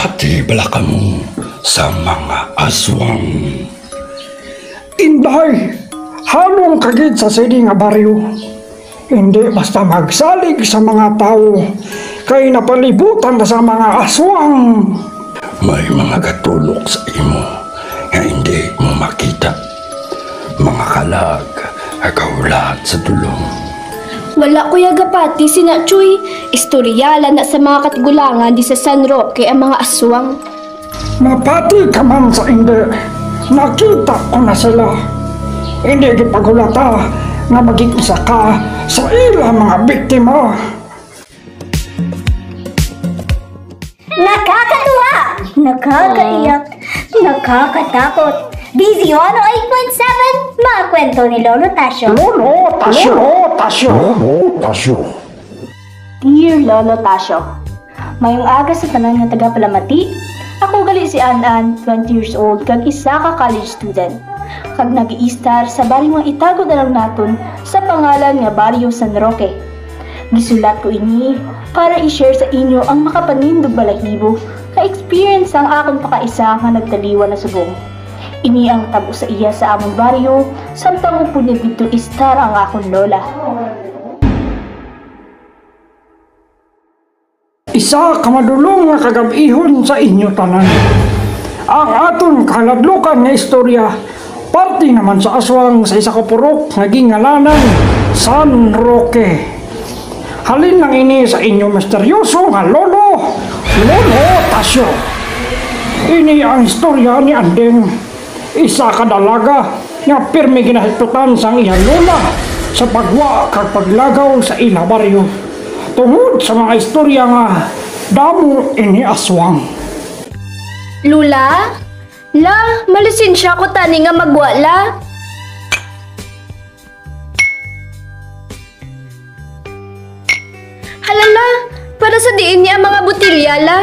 Pati bala ka mo sa mga aswang. Inday, halong kagid sa sini nga baryo. Hindi basta magsalig sa mga tao, kay napalibutan na sa mga aswang. May mga katulok sa imo nga hindi mo makita. Mga kalag, agawlat sa tulong. Wala kuya gapati sina Chuy. Istoryala na sa mga katigulangan di sa San Roque ang mga aswang. Mapati ka man sa hindi. Nakita ko na sila. Hindi gipagulata nga magigisa ka sa ilang mga biktima. Nakakatuwa! Nakakaiyak! Nakakatakot! Busy 108.7, mga kwento ni Lolo Tasyo. Lolo Tasyo. Dear Lolo Tasyo, mayong aga sa tanan nga taga Palamati. Ako gali si Anan, 20 years old, kag isa ka college student. Kag nag-i-star sa baryo nga itago na lang naton sa pangalan nga Baryo San Roque. Gisulat ko ini para i-share sa inyo ang makapanindog balahibo ka-experience ang akong pakaisa nga nagtaliwa na subong. Ini ang tabo sa iya sa among baryo, samtang upo niya dito istar ang akong lola. Isa ka madulong nga kagabihon sa inyo tanan. Ang aton kaladlukan nga istorya, parte naman sa aswang sa isa ka purok nga gingalanan San Roque. Halin lang ini sa inyo misteryoso nga Lolo Tasyo. Ini ang istorya ni Andeng, isa ka dalaga nga pirmi ginahigtutan sang iyang lola sa pagwa kag paglagaw sa ila baryo. Tungod sa mga istorya nga damo ini aswang. Lula? La, malisensya ko tani nga magwala. Halala, para sa diin niya ang mga butilya la.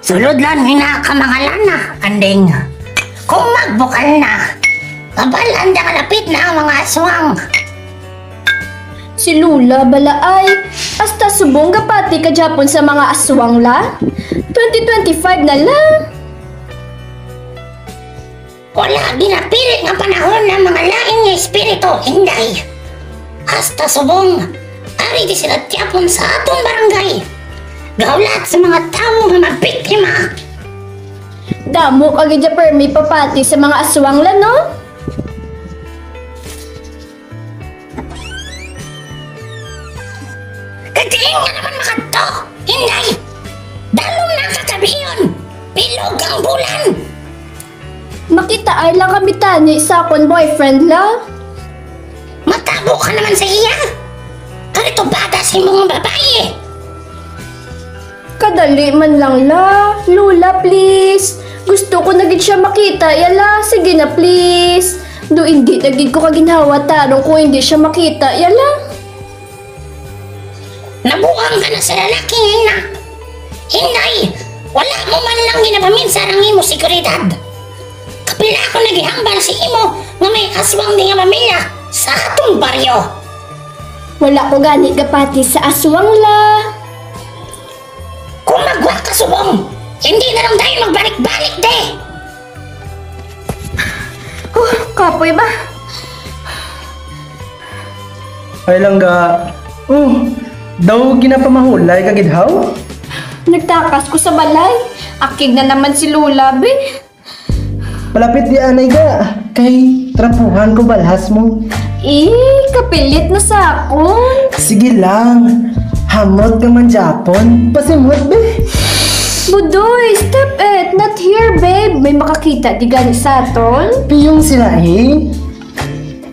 Sulod lang hina ka mga lana, Andeng. Kung magbukal na, kabalan da kalapit na ang mga aswang. Si Lula balaay, hasta subong gapati ka Japon sa mga aswang la. 2025 na lang. Wala ginapilit nga panahon ng mga laing nga espiritu, Inday. Hasta subong, ari di sila tiyapon sa atong barangay. Gaulat sa mga tao nga mabiktima. Damo kagid permi papati sa mga aswang la no? Katiin nga naman makato, Inday. Dalom na kakabiyon, bilog ang bulan. Makita ay lang kami tani sa akong boyfriend la. Matabo ka naman sa iya. Karito bata si mga babae. Kadali man lang la. Lula please. Gusto ko na gid siya makita yala. Sige na please. Do hindi na gid ko kaginhawa tarong ko hindi siya makita yala. Nabuang ka na sa lalaki ngayon na. Hinday, wala mo man lang ginapamin sa rangi mo seguridad. Kapila ako nagihambal si imo nga may aswang di nga pamilya sa atong baryo. Wala ko gani gapati sa aswang la. Kung magwa ka subong, hindi na lang tayo magbalik-balik de. Kapoy ba? Ay lang ga. Daw ginapamahulay kagidhaw? Nagtakas ko sa balay. Akig na naman si Lula be. Malapit di anay ga. Kay trapuhan ko balhas mo. Kapilit na sa akon. Sige lang. Hamot ka man Japon. Pasimot be. Budoy, stop it. Not here, babe. May makakita di gani sa aton. Piyong sila eh.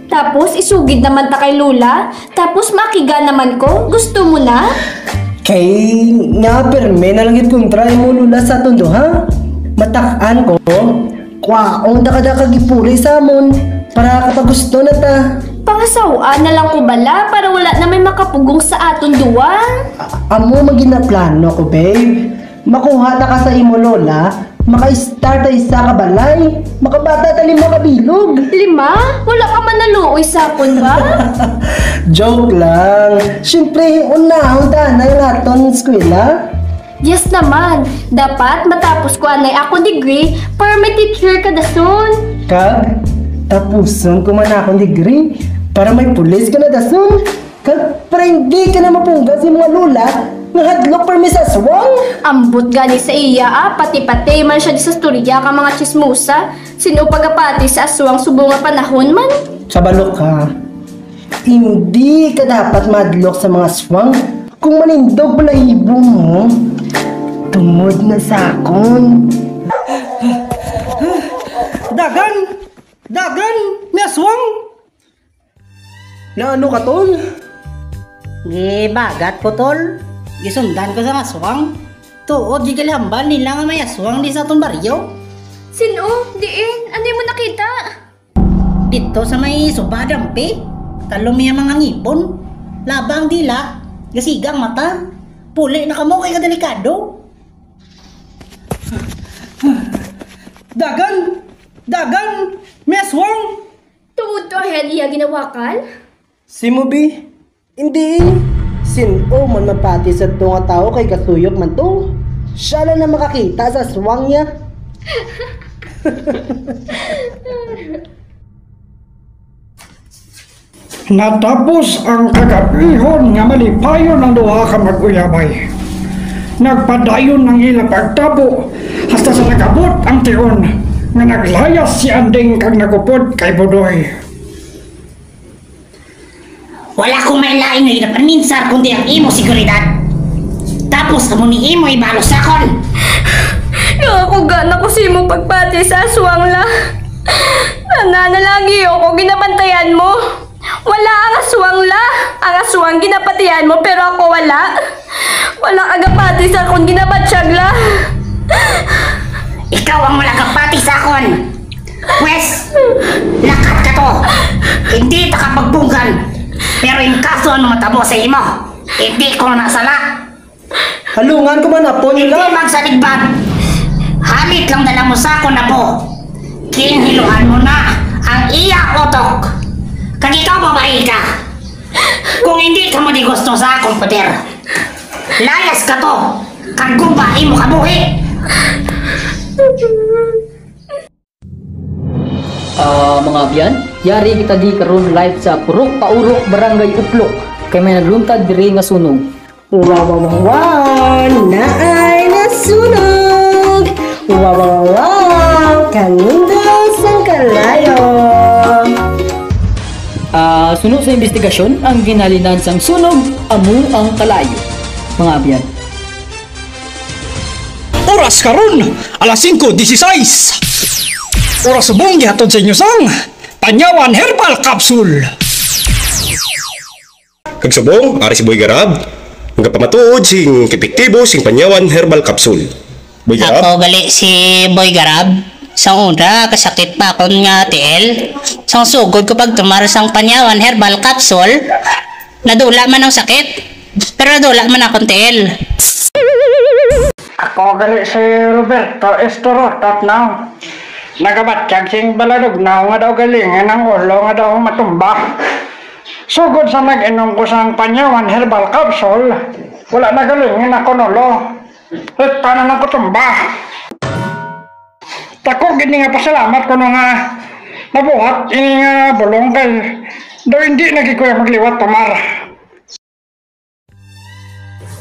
Tapos isugid naman ta kay Lula. Tapos makiga naman ko. Gusto mo na? Kay nga perme nalagit kong try mo lula sa tondo ha. Matakaan ko. Kwaong daka-daka gipuli sa amon. Para kapag gusto na ta. Pangasawaan na lang ko bala para wala na may makapugong sa aton duwa. Amo maginaplano ko babe. Makuha na ka sa imo lola. Maka-start ay isa ka balay. Makabata ta 5 kabilog. 5? Wala ka man naluoy sa akon ba? Joke lang. Siyempre, unahon tanay naton eskwela. Yes naman, dapat matapos ko anay ako degree para may teacher ka dason. Kag, tapuson ko man akong degree para may pulis ka na dason. Kag, para hindi ka na mapunggas yung mga lula nga hadlok para may saswang. Ambot gani sa iya pati-pati man siya di sa storya ka mga chismusa. Sino pagapati sa aswang subong nga panahon man? Kabalok ka. Hindi ka dapat madlok sa mga swang. Kung manindog balahibo mo, tumod na sakon. Dagan! Dagan! May aswang! Na ano ka, tol? Bagat po, tol. Gisundan ko sa aswang. Tuod, di kalihambal nila nga may aswang di sa atong baryo. Sino? Diin, ano mo nakita? Dito sa may subadampi. Talong may mga ngipon. Labang dila. Gasigang mata. Puli na kamo kay kadelikado. Dagan! Dagan! May aswang! Tuod to ahead iya ginawakan? Si Mubi? Hindi. Sino man mapati sa tunga tao kay kasuyok man to. Siya lang na makakita sa aswang niya. Natapos ang kagabihon nga malipayon ng duha ka mag-uyabay. Nagpadayon ng ilang pagtabo hasta sa nagabot ang tion nga naglayas si Anding kag nagupod kay Budoy. Wala kong may lain nga ginapaninsar kundi ang imo seguridad. Tapos amo ni imo ibalos sakon. Nakakuga na ko si mo pagpati sa aswang la. Nananalagi ako ginabantayan mo. Wala ang aswang la. Ang aswang ginapatihan mo pero ako wala. Wala agapati sa akong ginabatsyag la. Ikaw ang wala kapati sa akon. Wes, lakat ka to. Hindi ta ka pagbunggan. Pero yung kaso ano matabo sa imo, hindi ko nasala. Halungan ko man na po Hindi nila. magsaligbad. Halit lang dala mo sa akon na po. Kinhiluhan mo na ang iya otok. Kag ikaw babae ka. Kung hindi ka mo di gusto sa akong poder, layas ka to. Kag guba imo kabuhi. Mga abyan, yari kita di karon live sa Purok Paurok Barangay Uplok kay may nagluntad diri nga sunog. Wow, naay nasunog. Wow, kanundas ang kalayo. Sunog sa investigasyon ang ginalinan sang sunog amo ang kalayo. Mga abyan. Oras karon, alas 5:16. Oras subong gihatod sa inyo sang Panyawan Herbal Capsule. Kag subong, ari si Boy Garab. Ang kapamatuod sing epektibo sing Panyawan Herbal Capsule. Boy Garab. Ako gali si Boy Garab. Sang una, kasakit pa akong nga tiil. Sang sugod ko pag tumar sang Panyawan Herbal Capsule, nadula man ang sakit. Pero nadula man akong tiil. Ako gali si Roberto Estorotat na. Nagabatsyag sing baladog na nga daw galingan ang ulo nga daw matumba. Sugod sa nag-inom ko sang Panyawan Herbal Capsule, wala na galingin ako nulo. At paano na ko tumba? Tako gini nga pasalamat ko nga nabuhat ini nga bulong kay daw hindi nagikuya magliwat pamar.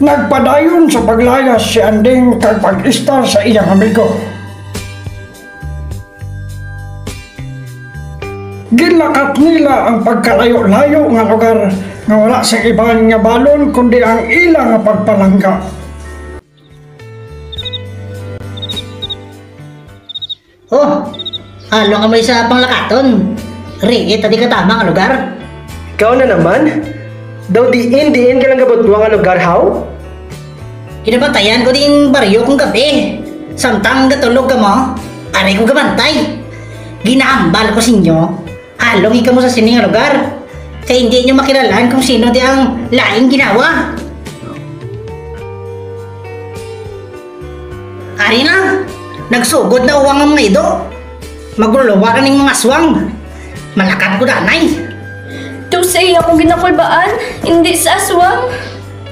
Nagpadayon sa paglayas si Anding kag pag-istar sa iyang amigo. Gilakat nila ang pagkalayo-layo nga lugar nga wala sa iban nga balon kundi ang ilang nga pagpalangga. Oh, halo ka may sa panglakaton. Ringit, tadi ka tama nga lugar. Ikaw na naman? Daw diin ka lang gabot nga lugar, how? Kinabatayan ko din baryo kong gabi. Samtang gatulog ka mo, aray ko gabantay. Ginahambal ko sinyo. Halong ikaw mo sa sining nga lugar. Kaya hindi nyo makilalaan kung sino di ang laing ginawa. Ari na, nagsugod na uwang ang mga ido. Magluluwa ka ng mga aswang. Malakat ko danay. Ito sa iya kong ginakulbaan, hindi sa aswang.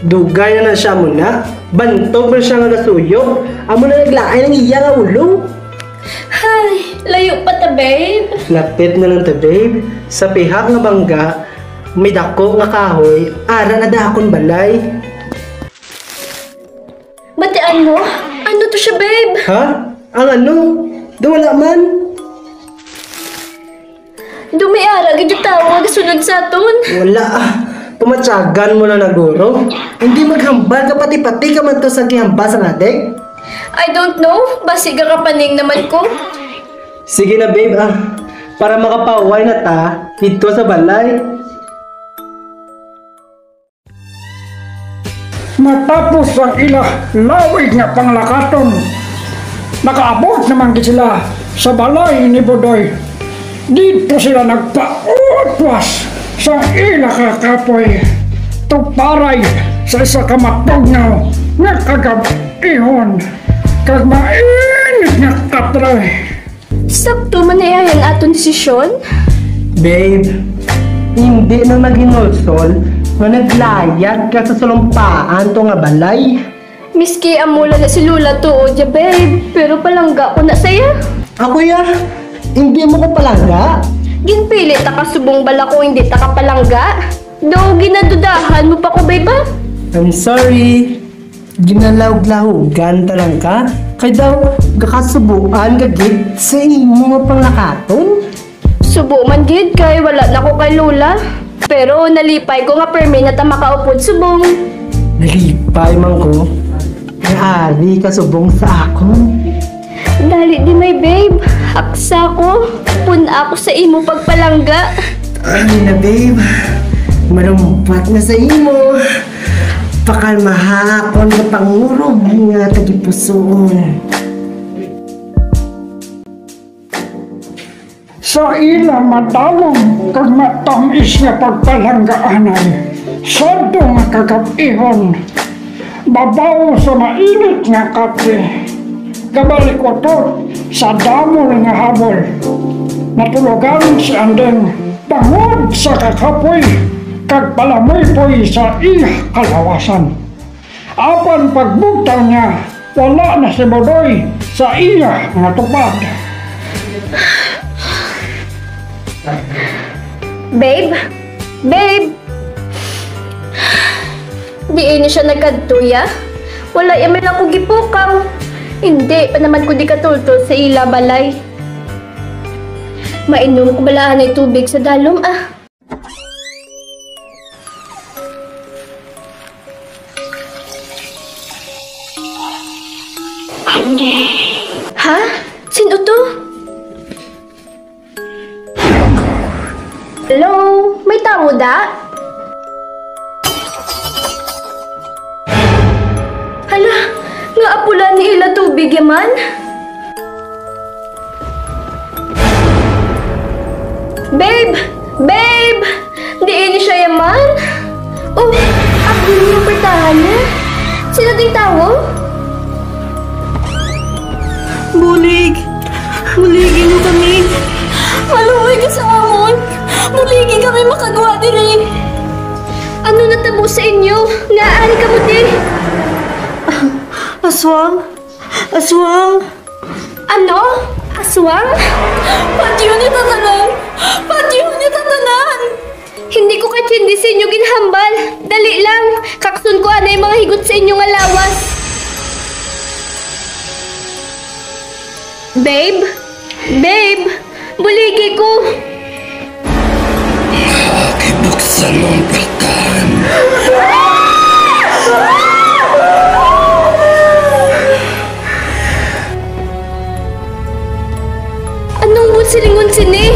Dugay na siya muna. Bantog na siya nga nasuyok. Amo na naglaay ng iya nga ulo. Ay, layo pa ta, babe. Lapit na lang ta, babe. Sa pihak nga bangga, may dako nga kahoy, ara na dakon balay. Batian mo? Ano to siya, babe? Ha? Ang ano? Wala man. Dumiara, gid yung tao nga sunod sa aton. Wala ah. Pumatsagan mo na naguro. Hindi maghambal ka pati-pati ka man to sa gihambal sa natin. I don't know. Basi kapaning naman ko. Sige na babe ah. Para makapaway na ta dito sa balay. Matapos ang ila lawig nga panglakaton, nakaabot naman gid sila sa balay ni Budoy. Dito sila nagpautwas sa ila kakapoy, tuparay sa isa ka matugnaw nga kagab-ihon, kag mainit nga katray. Sakto man na yan aton desisyon. Babe, hindi na maginulsol nga naglayad ka sa sulumpaan to nga balay. Miski amula na si Lula tuod ya, babe. Pero palangga ko na saya. Ako ya, hindi mo ko palangga. Ginpili ta ka subong bala ko hindi ta ka palangga. Do ginadudahan mo pa ko, babe ba? I'm sorry. Ginalawag-lahugan talang ka. Kay daw, gakasubuan gagit sa imo nga panglakaton. Subo man gid kay wala na ko kay Lula. Pero nalipay ko nga permi na ta makaupod subong. Nalipay man ko. Naari ka subong sa akon. Dali di may babe. Aksa ko. Puna ako sa imo pagpalangga. Ay na babe. Malumpat na sa imo. Pakalmahapon na pangurog nga tagipusoon. Sa ila madalong kag matamis nga pagpalanggaanay, sadto nga kagab-ihon, babaw sa mainit nga kape, gabalik ko to sa damo nga habol, natulugan si Andeng tangod sa kakapoy, kag palamoy-poy sa iya kalawasan. Apan pagbugtaw niya, wala na si Budoy sa iya nga tupad. Babe? Babe? Di ini siya nagkadtuya? Wala yaman ako gipukaw. Hindi pa naman ko di katultol sa ila balay. Mainom ko balaan ay tubig sa dalom ah. Ha? Sino to? Hello? May tao da? Hala, nga apula ni ila tubig yaman? Babe! Babe! Di ini siya yaman? Oh, ako yung pertahan niya. Sino ding tao? Bulig! Buligin mo kami! Maluway ka sa amon! Buligin kami makagawa diri! Ano natabo sa inyo? Naari ka mo din! Aswang? Aswang? Ano? Aswang? Pati yun itatanan! Pati yun itatanan! Hindi ko kahit hindi sa inyo ginhambal. Dali lang! Kaksun ko anay mga higot sa inyo nga lawas. Babe? Babe! Buligi ko! Nakakibuksan mong pertahan. Anong silingon sini?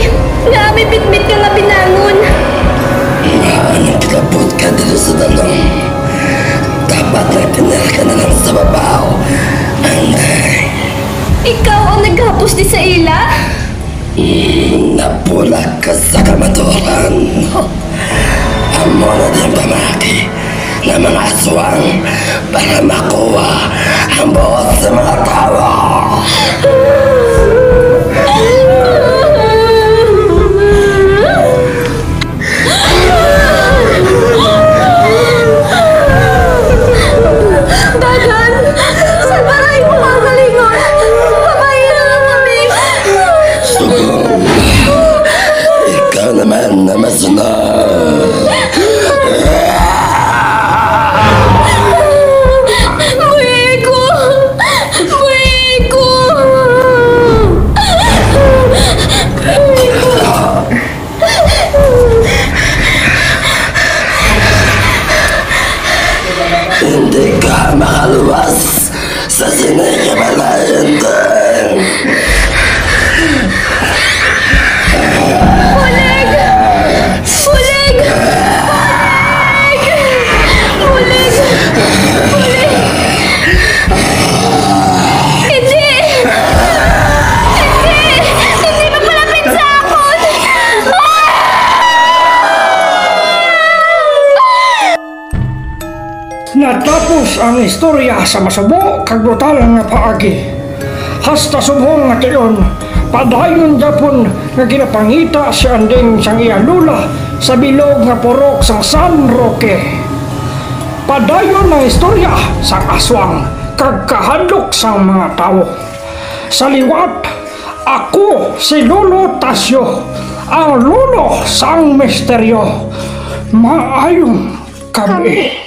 Nga may bitbit ka nga binangon. Anong kilabot ka dito sa dalong? Dapat na tinira ka na lang sa babaw. Anday. Ikaw ang naghapos di sa ila? Napulag ka sa kamaturan. Amo na din pamaki ng mga aswang para makuha ang buot sa mga tawa. Hindi ka makaluwas sa sinikimalayan din. Ulig! Ulig! Ulig! Ulig! Hindi! Hindi! Hindi magmalapit sa akin! Natapos ang istorya sa masubo kag brutal nga paagi. Hasta subong nga tiyon, padayon Japon nga ginapangita si anding sang iya lula sa bilog nga purok sang San Roque. Padayon ang istorya sang aswang kag kahadlok sang mga tao. Sa liwat, ako si Lolo Tasyo, ang lulo sang misteryo. Maayong gabi.